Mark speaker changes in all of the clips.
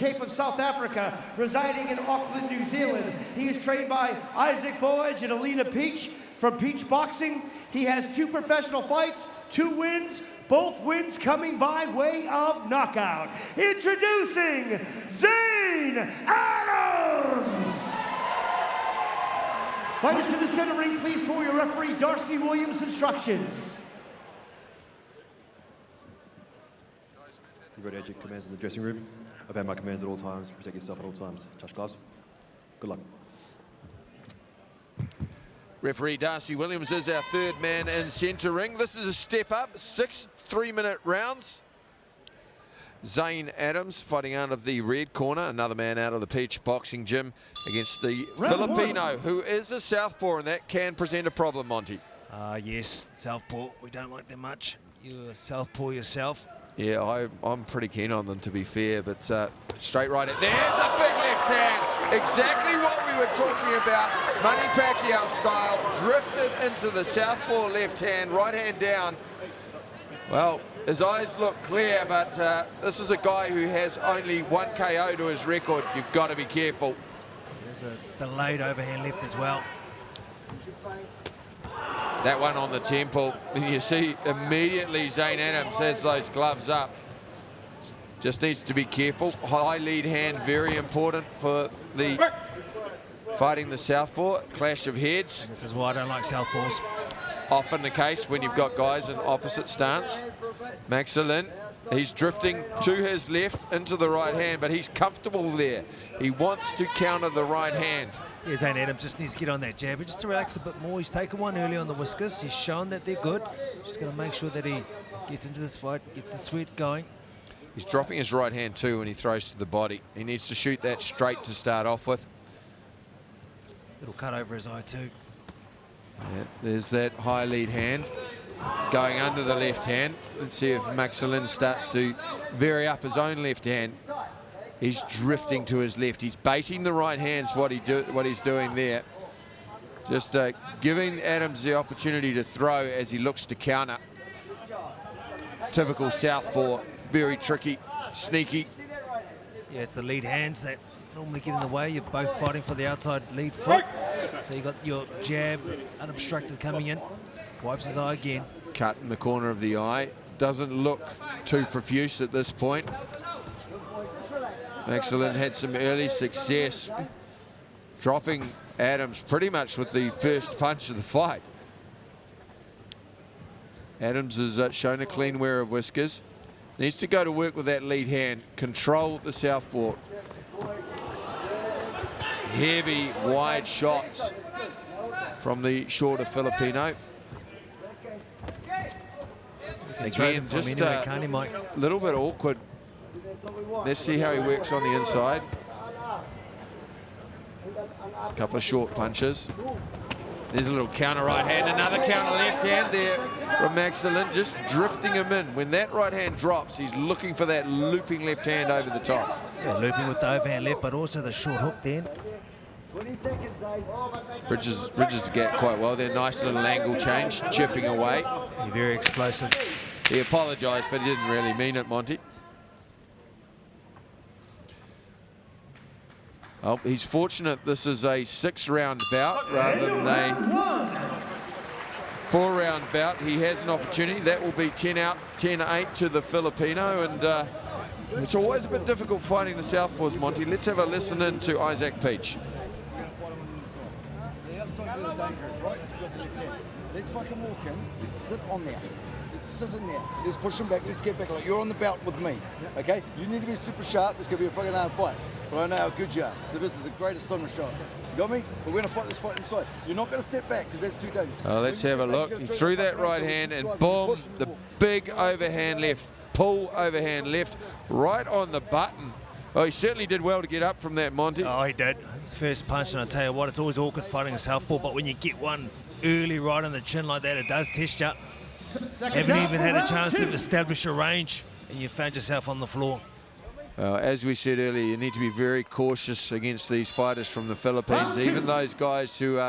Speaker 1: Cape of South Africa, residing in Auckland, New Zealand. He is trained by Isaac Boage and Alina Peach from Peach Boxing. He has 2 professional fights, 2 wins, both wins coming by way of knockout. Introducing Zain Adams! Fighters to the center ring, please follow your referee Darcy Williams' instructions.
Speaker 2: You've got to execute commands in the dressing room. Obey my commands at all times. Protect yourself at all times. Touch gloves. Good luck.
Speaker 3: Referee Darcy Williams is our 3rd man in centre ring. This is a step up, 6 3-minute rounds. Zain Adams fighting out of the red corner, another man out of the Peach Boxing Gym against the Filipino, who is a southpaw, and that can present a problem, Monty.
Speaker 4: Yes, southpaw, we don't like them much. You're a southpaw yourself.
Speaker 3: Yeah, I'm pretty keen on them, to be fair, but straight right at there's a big left hand. Exactly what we were talking about. Manny Pacquiao style, drifted into the southpaw left hand, right hand down. Well, his eyes look clear, but this is a guy who has only 1 KO to his record. You've got to be careful.
Speaker 4: There's a delayed overhand left as well.
Speaker 3: That one on the temple, and you see immediately Zain Adams has those gloves up. Just needs to be careful. High lead hand, very important for the fighting the southpaw. Clash of heads.
Speaker 4: This is why I don't like southpaws.
Speaker 3: Often the case when you've got guys in opposite stance. Magsalin, he's drifting to his left into the right hand, but he's comfortable there. He wants to counter the right hand.
Speaker 4: Yeah, Zain Adams just needs to get on that jab, just to relax a bit more. He's taken one early on the whiskers. He's shown that they're good. Just got to make sure that he gets into this fight, gets the sweat going.
Speaker 3: He's dropping his right hand too when he throws to the body. He needs to shoot that straight to start off with.
Speaker 4: Little cut over his eye too.
Speaker 3: Yeah, there's that high lead hand going under the left hand. Let's see if Magsalin starts to vary up his own left hand. He's drifting to his left. He's baiting the right hands, what he's doing there. Just giving Adams the opportunity to throw as he looks to counter. Typical southpaw, very tricky, sneaky.
Speaker 4: Yeah, it's the lead hands that normally get in the way. You're both fighting for the outside lead foot. So you got your jab unobstructed coming in. Wipes his eye again.
Speaker 3: Cut in the corner of the eye. Doesn't look too profuse at this point. Magsalin had some early success dropping Adams pretty much with the first punch of the fight. Adams has shown a clean wear of whiskers. Needs to go to work with that lead hand, control the southpaw. Heavy, wide shots from the shorter Filipino. Again, just a little bit awkward. Let's see how he works on the inside. A couple of short punches. There's a little counter right hand, another counter left hand there from Magsalin, just drifting him in. When that right hand drops, he's looking for that looping left hand over the top.
Speaker 4: Yeah, looping with the overhand left, but also the short hook then.
Speaker 3: Bridges the gap quite well there. Nice little angle change, chipping away.
Speaker 4: You're very explosive.
Speaker 3: He apologised, but he didn't really mean it, Monty. Oh, he's fortunate this is a 6-round bout rather than a 4-round bout. He has an opportunity. That will be 10 out, 10-8 to the Filipino, and it's always a bit difficult fighting the southpaws, Monty. Let's have a listen in to Isaac Peach.
Speaker 5: The outside's where the danger is, right? You've got the left hand. Let's fucking walk in. Let's sit on there. Let's sit in there. Let's push him back. Let's get back. Like you're on the belt with me. Okay? You need to be super sharp. It's going to be a fucking hard fight. But I know how good you are. So this is the greatest time to show it. You got me? But we're going to fight this fight inside. You're not going to step back because that's too dangerous.
Speaker 3: Let's have a look. He threw that right hand and boom, the big overhand left. Pull overhand left right on the button. Oh, he certainly did well to get up from that, Monty.
Speaker 4: Oh, he did. His first punch, and I tell you what, it's always awkward fighting a southpaw, but when you get one early right on the chin like that, it does test you. Haven't even had a chance to establish a range, and you found yourself on the floor.
Speaker 3: As we said earlier, you need to be very cautious against these fighters from the Philippines. Even those guys who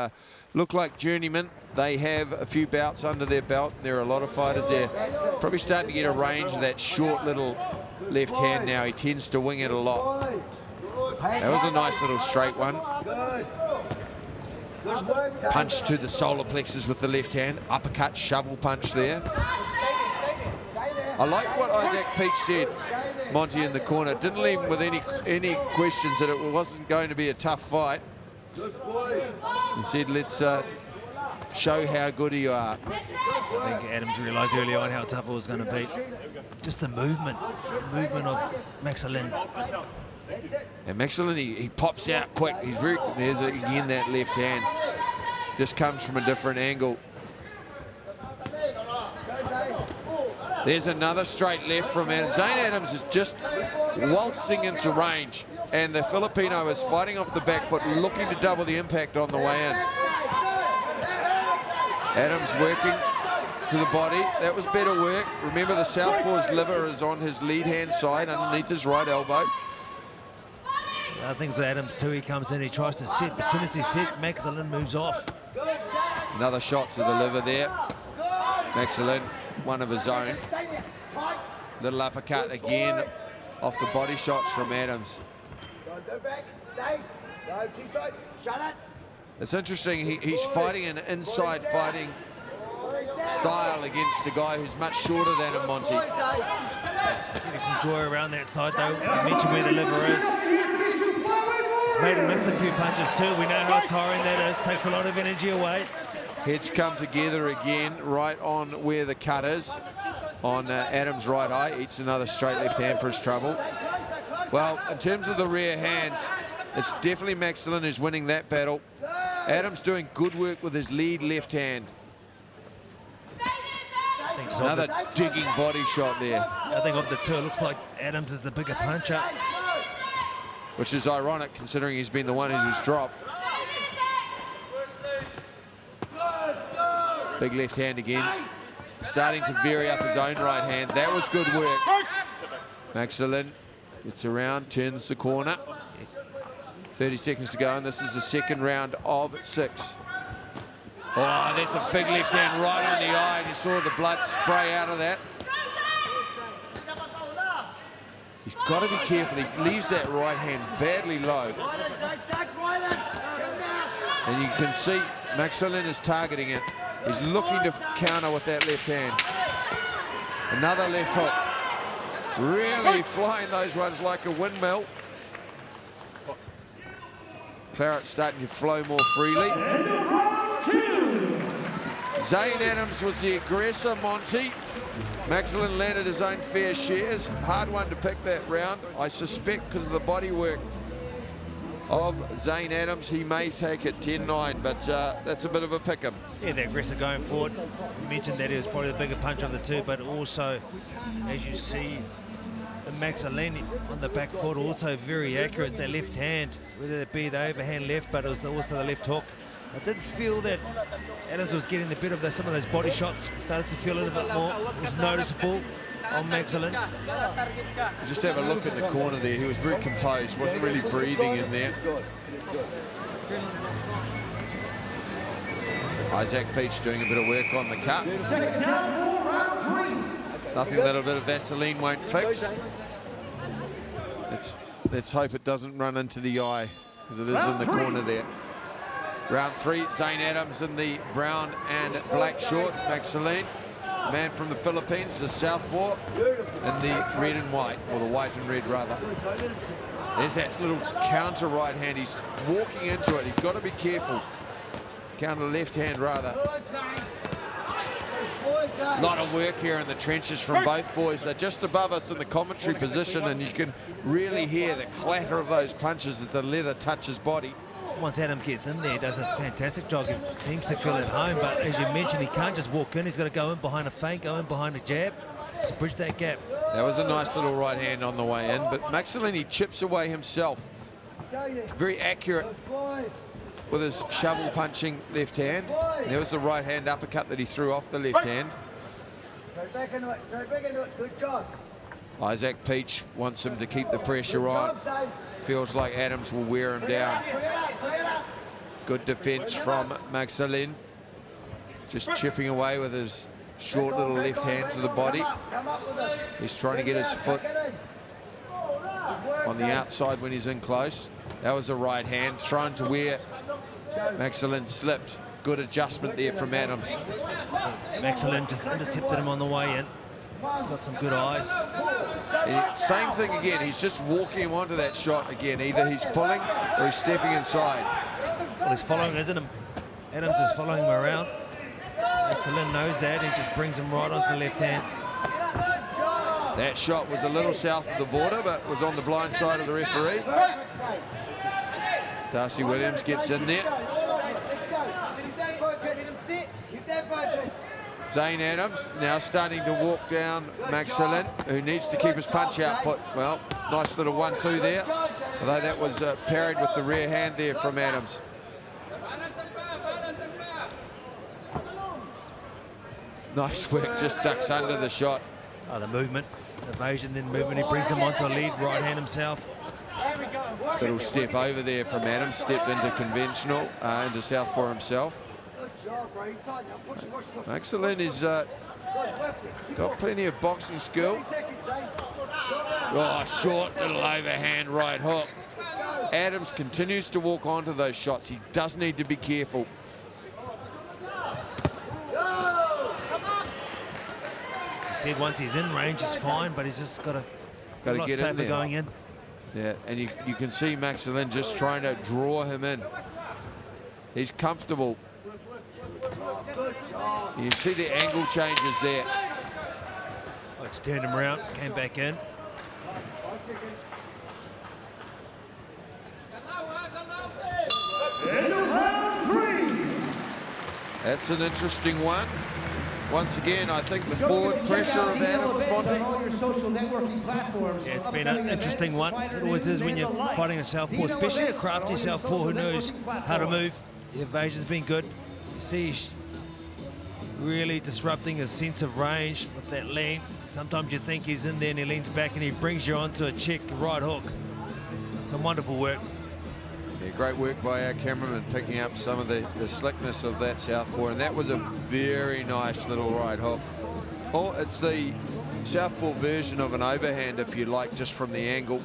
Speaker 3: look like journeymen, they have a few bouts under their belt. There are a lot of fighters there probably starting to get a range of that short little left hand now. He tends to wing it a lot. That was a nice little straight one. Punch to the solar plexus with the left hand. Uppercut, shovel punch there. I like what Isaac Peach said, Monty, in the corner. Didn't leave him with any questions that it wasn't going to be a tough fight. He said, let's show how good you are.
Speaker 4: I think Adams realised early on how tough it was going to be. Just the movement of Magsalin.
Speaker 3: And Magsalin, he pops out quick. He's very, there's again that left hand. Just comes from a different angle. There's another straight left from Adams. Zain Adams is just waltzing into range, and the Filipino is fighting off the back foot, looking to double the impact on the way in. Adams working to the body. That was better work. Remember, the southpaw's liver is on his lead hand side, underneath his right elbow.
Speaker 4: I think with Adams too, he comes in, he tries to set, but as soon as he's set, Magsalin moves off.
Speaker 3: Another shot to the liver there. Magsalin, one of his own. Little uppercut again off the body shots from Adams. It's interesting, he's fighting an inside fighting style against a guy who's much shorter than him, Monty.
Speaker 4: Getting some joy around that side though. You mentioned where the liver is. He's made him miss a few punches too. We know how tiring that is. Takes a lot of energy away.
Speaker 3: Heads come together again, right on where the cut is, on Adams' right eye. Eats another straight left hand for his trouble. Well, in terms of the rear hands, it's definitely Magsalin who's winning that battle. Adams doing good work with his lead left hand. Another digging body shot there.
Speaker 4: I think of the two, it looks like Adams is the bigger puncher.
Speaker 3: Which is ironic considering he's been the one who's dropped. Big left hand again. Starting to vary up his own right hand. That was good work. Magsalin gets around, turns the corner. 30 seconds to go, and this is the second round of 6. Oh, that's a big left hand right on the eye, and you saw the blood spray out of that. He's got to be careful. He leaves that right hand badly low. And you can see Magsalin is targeting it. He's looking to counter with that left hand. Another left hook. Really flying those ones like a windmill. Claret starting to flow more freely. Zain Adams was the aggressor, Monty. Magsalin landed his own fair shares. Hard one to pick that round. I suspect because of the body work of Zain Adams, he may take it 10-9, but that's a bit of a pick-em.
Speaker 4: Yeah, the aggressor going forward. You mentioned that he was probably the bigger punch of the two, but also, as you see, Magsalin on the back foot also very accurate. That left hand, whether it be the overhand left, but it was also the left hook. I did feel that Adams was getting the better of some of those body shots. Started to feel a little bit more. It was noticeable on Magsalin.
Speaker 3: Just have a look in the corner there. He was very composed, wasn't really breathing in there. Isaac Peach doing a bit of work on the cut. Nothing that a bit of Vaseline won't fix. Let's hope it doesn't run into the eye, because it is in the corner there. Round 3, Zain Adams in the brown and black shorts. Magsalin, man from the Philippines, the southpaw, in the red and white, or the white and red rather. There's that little counter right hand. He's walking into it. He's got to be careful. Counter left hand rather. A lot of work here in the trenches from both boys. They're just above us in the commentary position, and you can really hear the clatter of those punches as the leather touches body.
Speaker 4: Once Adam gets in there, he does a fantastic job. He seems to feel at home, but as you mentioned, he can't just walk in. He's got to go in behind a feint, go in behind a jab to bridge that gap.
Speaker 3: That was a nice little right hand on the way in, but Magsalin, he chips away himself. Very accurate with his shovel punching left hand. And there was the right hand uppercut that he threw off the left hand. Isaac Peach wants him to keep the pressure on. Feels like Adams will wear him down. Good defense from Magsalin. Just chipping away with his short little left hand to the body. He's trying to get his foot on the outside when he's in close. That was a right hand thrown to where Magsalin slipped. Good adjustment there from Adams.
Speaker 4: Magsalin just intercepted him on the way in. He's got some good eyes.
Speaker 3: Same thing again, he's just walking him onto that shot again. Either he's pulling or he's stepping inside.
Speaker 4: Well, he's following, isn't he? Adams is following him around. Magsalin knows that. He just brings him right onto the left hand.
Speaker 3: That shot was a little south of the border, but was on the blind side of the referee. Darcy Williams gets in there. Zain Adams now starting to walk down Magsalin, who needs to keep his punch output. Well, nice little 1-2 there, although that was parried with the rear hand there from Adams. Nice work, just ducks under the shot.
Speaker 4: Oh, the movement, evasion, then movement. He brings him onto a lead right hand himself.
Speaker 3: Little step over there from Adams, step into conventional, into southpaw himself. Magsalin has got plenty of boxing skill. Oh, short little overhand right hook. Adams continues to walk onto those shots. He does need to be careful.
Speaker 4: Said once he's in range, it's fine, but he's just got to
Speaker 3: get in there.
Speaker 4: going in.
Speaker 3: Yeah, and you can see Magsalin just trying to draw him in. He's comfortable. You can see the angle changes there.
Speaker 4: Oh, it's turned him around, came back in.
Speaker 1: Round 3.
Speaker 3: That's an interesting one. Once again, I think the forward pressure of Adams, Monty.
Speaker 1: All your social networking platforms.
Speaker 4: Yeah, it's been an interesting one. It always is when you're fighting a southpaw, especially a crafty southpaw who knows how to move. The evasion's been good. You see he's really disrupting his sense of range with that lean. Sometimes you think he's in there and he leans back and he brings you onto a check right hook. Some wonderful work.
Speaker 3: Yeah, great work by our cameraman picking up some of the slickness of that southpaw, and that was a very nice little right hook. Oh, it's the southpaw version of an overhand, if you like, just from the angle.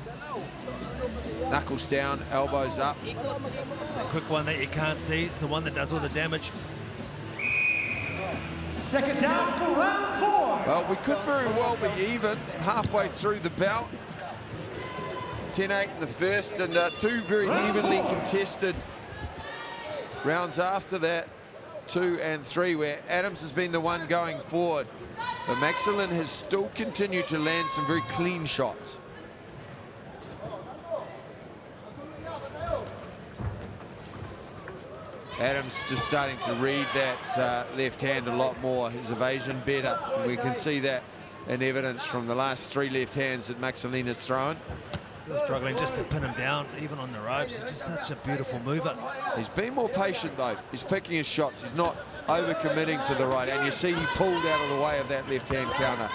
Speaker 3: Knuckles down, elbows up.
Speaker 4: It's a quick one that you can't see. It's the one that does all the damage.
Speaker 1: Seconds out for round 4.
Speaker 3: Well, we could very well be even halfway through the bout. 10-8 in the first, and 2 very evenly contested rounds after that, 2 and 3, where Adams has been the one going forward. But Magsalin has still continued to land some very clean shots. Adams just starting to read that left hand a lot more, his evasion better. And we can see that in evidence from the last 3 left hands that Magsalin has thrown.
Speaker 4: Still struggling just to pin him down, even on the ropes. He's just such a beautiful mover.
Speaker 3: He's been more patient, though. He's picking his shots. He's not over-committing to the right. And you see he pulled out of the way of that left-hand counter.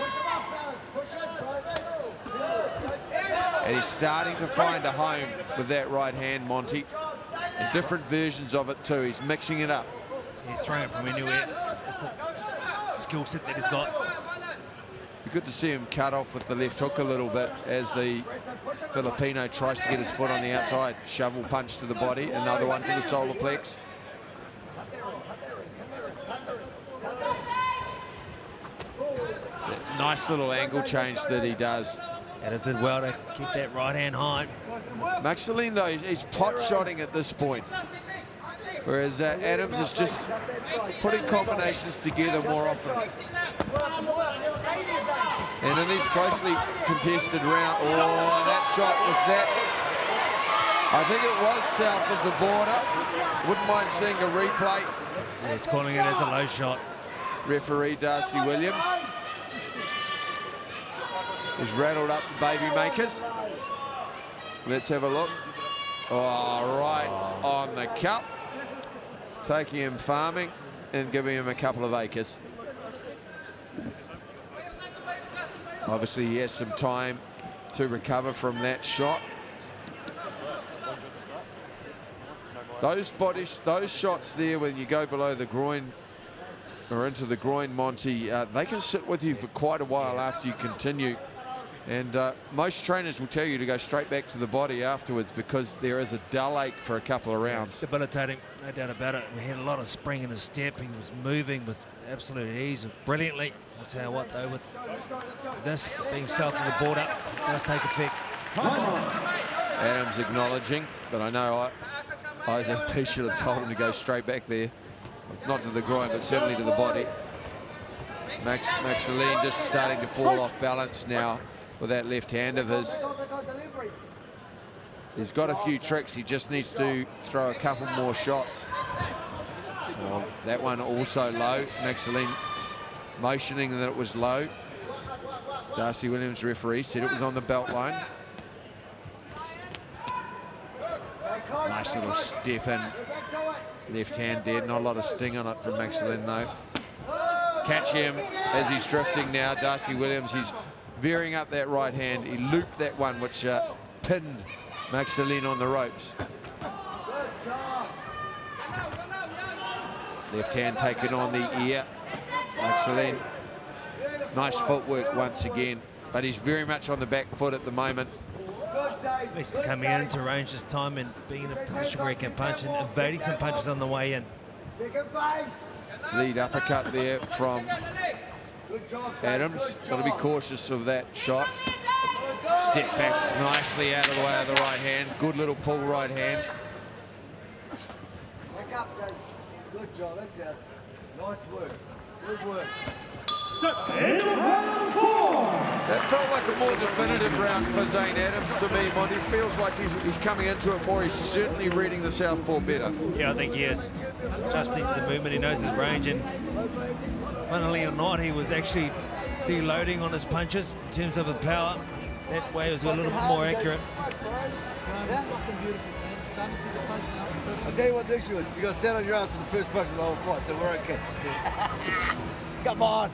Speaker 3: And he's starting to find a home with that right hand, Monty. And different versions of it, too. He's mixing it up.
Speaker 4: He's throwing it from anywhere. Just a skill set that he's got.
Speaker 3: Good to see him cut off with the left hook a little bit as the Filipino tries to get his foot on the outside. Shovel punch to the body, another one to the solar plex. Nice little angle change that he does.
Speaker 4: And it did well to keep that right hand high.
Speaker 3: Magsalin, though, he's pot-shotting at this point, whereas Adams is just putting combinations together more often. And in these closely contested rounds, oh, that shot was that. I think it was south of the border. Wouldn't mind seeing a replay.
Speaker 4: Yeah, he's calling it as a low shot.
Speaker 3: Referee Darcy Williams. He's rattled up the baby makers. Let's have a look. Oh, right on the cup. Taking him farming and giving him a couple of acres. Obviously, he has some time to recover from that shot. Those shots there, when you go below the groin or into the groin, Monty, they can sit with you for quite a while after you continue. And most trainers will tell you to go straight back to the body afterwards because there is a dull ache for a couple of rounds.
Speaker 4: Debilitating, no doubt about it. We had a lot of spring in his step. He was moving with absolute ease, brilliantly. I'll tell you what, though, with this being south of the border, it does take effect.
Speaker 3: Adams acknowledging, but I know Isaac P should have told him to go straight back there. Not to the groin, but certainly to the body. Magsalin just starting to fall off balance now with that left hand of his. He's got a few tricks. He just needs to throw a couple more shots. Well, that one also low. Magsalin motioning that it was low. Darcy Williams, referee, said it was on the belt line. Nice little step in. Left hand there. Not a lot of sting on it from Magsalin, though. Catch him as he's drifting now. Darcy Williams, he's veering up that right hand. He looped that one, which pinned Magsalin on the ropes. Left hand taken on the ear. Magsalin, nice footwork once again, but he's very much on the back foot at the moment.
Speaker 4: He's coming into range this time and being in a position where he can punch and evading some punches on the way in.
Speaker 3: Lead uppercut there from Adams. Got to be cautious of that shot. Step back nicely out of the way of the right hand. Good little pull right hand.
Speaker 5: Good job, that's it. Nice work. Good work.
Speaker 1: Round 4.
Speaker 3: That felt like a more definitive round for Zain Adams to me, Monty. Feels like he's coming into it more. He's certainly reading the southpaw better.
Speaker 4: Yeah, I think he is. Adjusting to the movement, he knows his range, and funnily or not, he was actually deloading on his punches in terms of the power. That way it was a little bit more accurate.
Speaker 5: I'll tell you what the issue is. You got to stand on your ass for the first punch of the whole fight, so we're okay. Come on.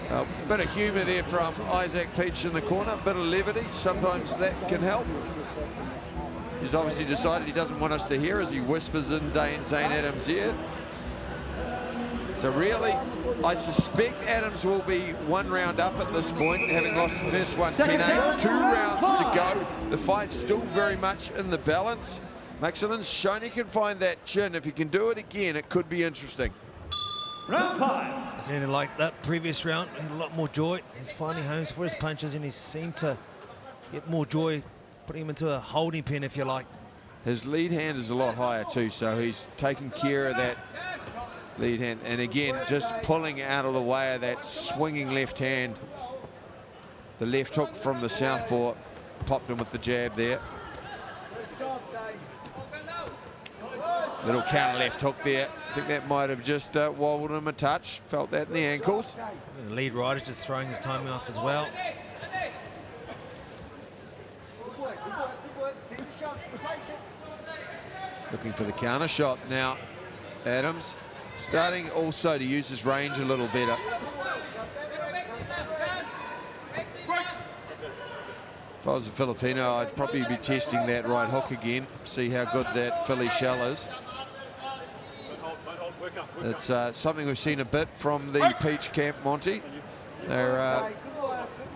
Speaker 3: A bit of humour there from Isaac Peach in the corner, bit of levity. Sometimes that can help. He's obviously decided he doesn't want us to hear as he whispers in Zain Adams' ear. So really, I suspect Adams will be one round up at this point, having lost the first one 10-8. 2 rounds to go. The fight's still very much in the balance. Magsalin's shown he can find that chin. If he can do it again, it could be interesting.
Speaker 1: Round 5.
Speaker 4: It's anything like that previous round. He had a lot more joy. He's finding homes for his punches, and he seemed to get more joy, putting him into a holding pen, if you like.
Speaker 3: His lead hand is a lot higher too, so he's taking care of that lead hand. And again, just pulling out of the way of that swinging left hand. The left hook from the southpaw popped him with the jab there. Little counter left hook there. I think that might have just wobbled him a touch. Felt that in the ankles.
Speaker 4: The lead rider's just throwing his timing off as well.
Speaker 3: Looking for the counter shot now. Adams starting also to use his range a little better. If I was a Filipino, I'd probably be testing that right hook again, see how good that Philly shell is. It's something we've seen a bit from the Peach camp, Monty. They're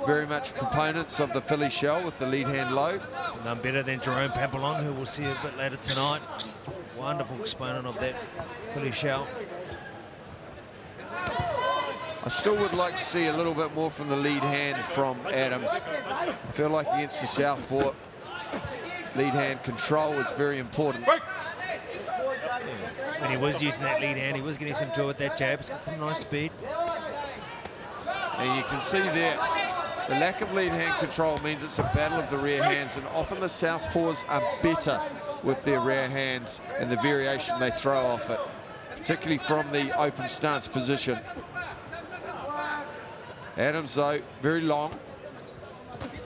Speaker 3: very much proponents of the Philly shell with the lead hand low.
Speaker 4: None better than Jerome Papillon, who we'll see a bit later tonight. Wonderful exponent of that Philly shell.
Speaker 3: I still would like to see a little bit more from the lead hand from Adams. I feel like against the southpaw, lead hand control is very important.
Speaker 4: When he was using that lead hand, he was getting some joy with that jab. He's got some nice speed.
Speaker 3: And you can see there, the lack of lead hand control means it's a battle of the rear hands, and often the southpaws are better with their rear hands and the variation they throw off it, particularly from the open stance position. Adams, though, very long.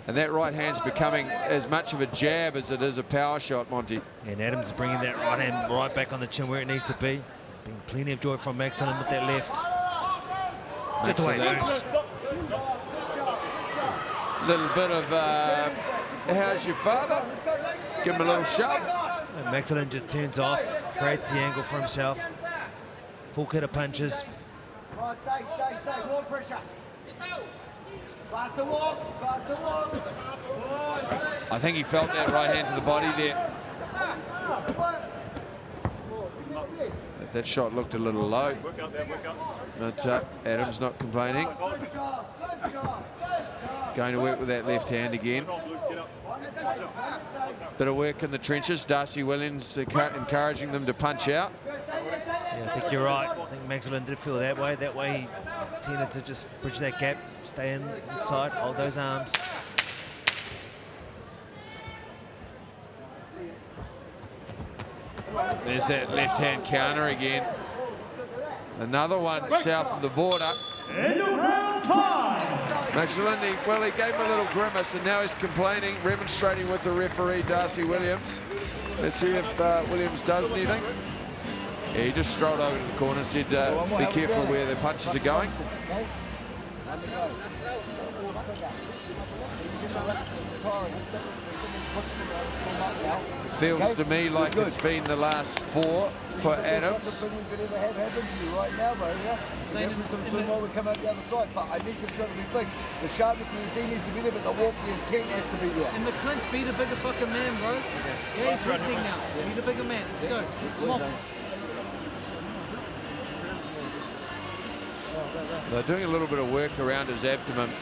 Speaker 3: And that right hand's becoming as much of a jab as it is a power shot, Monty.
Speaker 4: And Adams is bringing that right hand right back on the chin where it needs to be. Been plenty of joy from Magsalin with that left. Just the way it moves.
Speaker 3: Little bit of, how's your father? Give him a little shove.
Speaker 4: And Magsalin just turns off, creates the angle for himself. Full kit of punches.
Speaker 5: Stay. More pressure.
Speaker 3: I think he felt that right hand to the body there. That shot looked a little low, but Adams not complaining. Going to work with that left hand again. Bit of work in the trenches. Darcy Williams encouraging them to punch out.
Speaker 4: Yeah, I think you're right. I think Magsalin did feel that way. That way he tended to just bridge that gap, stay inside, hold those arms.
Speaker 3: There's that left-hand counter again. Another one south of the border.
Speaker 1: End of round 5.
Speaker 3: Magsalin, he gave him a little grimace, and now he's complaining, remonstrating with the referee, Darcy Williams. Let's see if Williams does anything. Yeah, he just strolled over to the corner, said, be careful where the punches are going. Feels to me like it's been the last 4 for Adams.
Speaker 5: Right now, bro, yeah? We come out the other side, but I need the shot to be big. The sharpness and the D needs to be there, but the walk, the intent has to be there.
Speaker 6: In the clinch, be the bigger fucking man, bro. Yeah, he's hitting now. Be the bigger man. Let's go. Come on.
Speaker 3: They're doing a little bit of work around his abdomen.
Speaker 4: I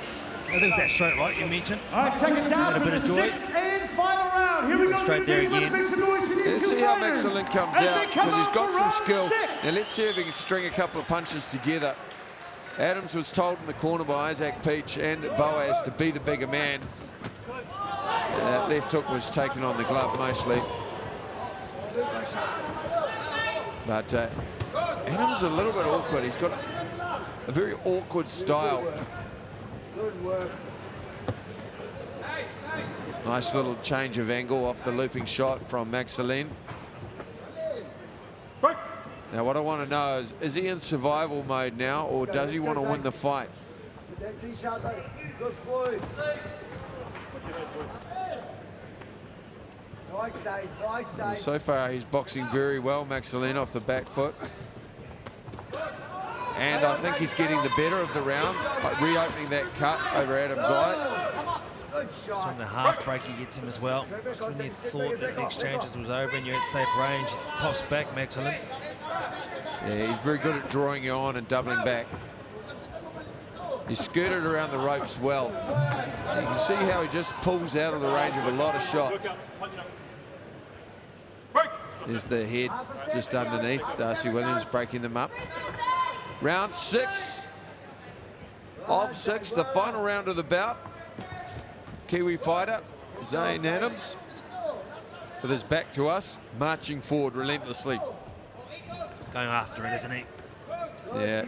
Speaker 4: think it's that straight right you mentioned.
Speaker 1: All right, second down
Speaker 4: A
Speaker 1: for
Speaker 4: bit
Speaker 1: the
Speaker 4: of joy.
Speaker 1: 6th and final round. Here we go.
Speaker 4: Straight there
Speaker 1: Let's
Speaker 4: again.
Speaker 1: make some noise for these
Speaker 3: Let's
Speaker 1: two
Speaker 3: see how
Speaker 1: fighters
Speaker 3: Magsalin comes
Speaker 1: as they
Speaker 3: out,
Speaker 1: come
Speaker 3: because he's
Speaker 1: out
Speaker 3: got
Speaker 1: for
Speaker 3: some
Speaker 1: round
Speaker 3: skill.
Speaker 1: 6.
Speaker 3: Now let's see if he can string a couple of punches together. Adams was told in the corner by Isaac Peach and Boaz to be the bigger man. That left hook was taken on the glove mostly. But Adams is a little bit awkward. He's got a very awkward style.
Speaker 5: Good work.
Speaker 3: Nice little change of angle off the looping shot from Magsalin. Now what I want to know is he in survival mode now, or does he want to win the fight?
Speaker 5: Good boy. Nice save, nice save.
Speaker 3: So far he's boxing very well, Magsalin, off the back foot. And I think he's getting the better of the rounds, reopening that cut over Adams' eye.
Speaker 4: On the half break he gets him as well. Just when you thought that the exchanges was over and you're at safe range, pops back Magsalin.
Speaker 3: Yeah, he's very good at drawing you on and doubling back. He skirted around the ropes well. You can see how he just pulls out of the range of a lot of shots. There's the head just underneath. Darcy Williams breaking them up. Round 6 of 6, the final round of the bout. Kiwi fighter, Zain Adams, with his back to us, marching forward relentlessly.
Speaker 4: He's going after it, isn't he?
Speaker 3: Yeah,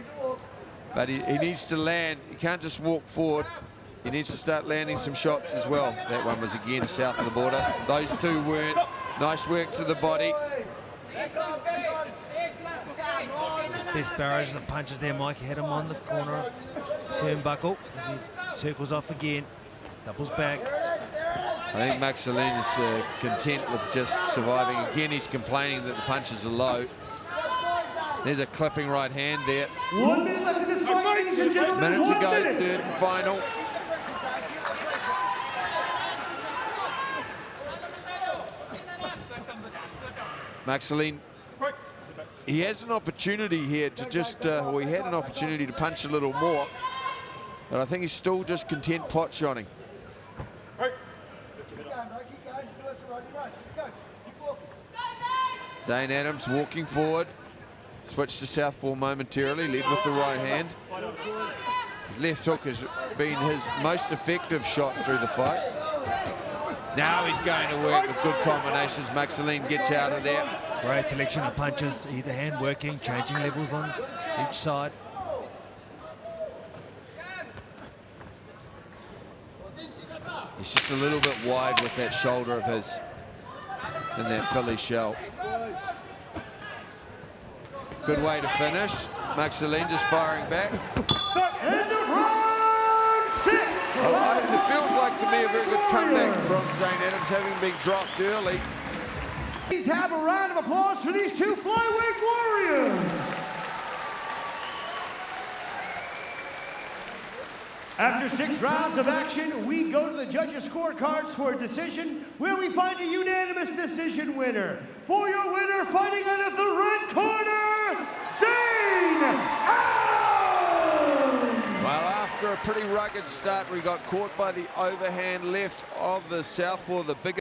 Speaker 3: but he needs to land. He can't just walk forward. He needs to start landing some shots as well. That one was again south of the border. Those two weren't. Nice work to the body.
Speaker 4: His best barrages and punches there, Mike. He had him on the corner turnbuckle as he circles off again. Doubles back.
Speaker 3: I think Magsalin is content with just surviving. Again, he's complaining that the punches are low. There's a clipping right hand there.
Speaker 1: 1 minute left in this fight, ladies and gentlemen.
Speaker 3: Minute to
Speaker 1: 1
Speaker 3: go,
Speaker 1: minute.
Speaker 3: third and final. Magsalin, he has an opportunity here to just, well, he had an opportunity to punch a little more, but I think he's still just content pot shotting. Zain Adams walking forward. Switch to southpaw momentarily, led with the right hand. His left hook has been his most effective shot through the fight. Now he's going to work with good combinations. Magsalin gets out of there.
Speaker 4: Great selection of punches, either hand working, changing levels on each side.
Speaker 3: He's just a little bit wide with that shoulder of his in that Philly shell. Good way to finish. Magsalin just firing back.
Speaker 1: End of round 6.
Speaker 3: It feels like to me a very good comeback from Zain Adams, having been dropped early.
Speaker 1: Please have a round of applause for these two flyweight warriors. After 6 rounds of action, we go to the judges' scorecards for a decision where we find a unanimous decision winner. For your winner, fighting out of the red corner, Zain!
Speaker 3: Well, after a pretty rugged start, we got caught by the overhand left of the southpaw, the bigger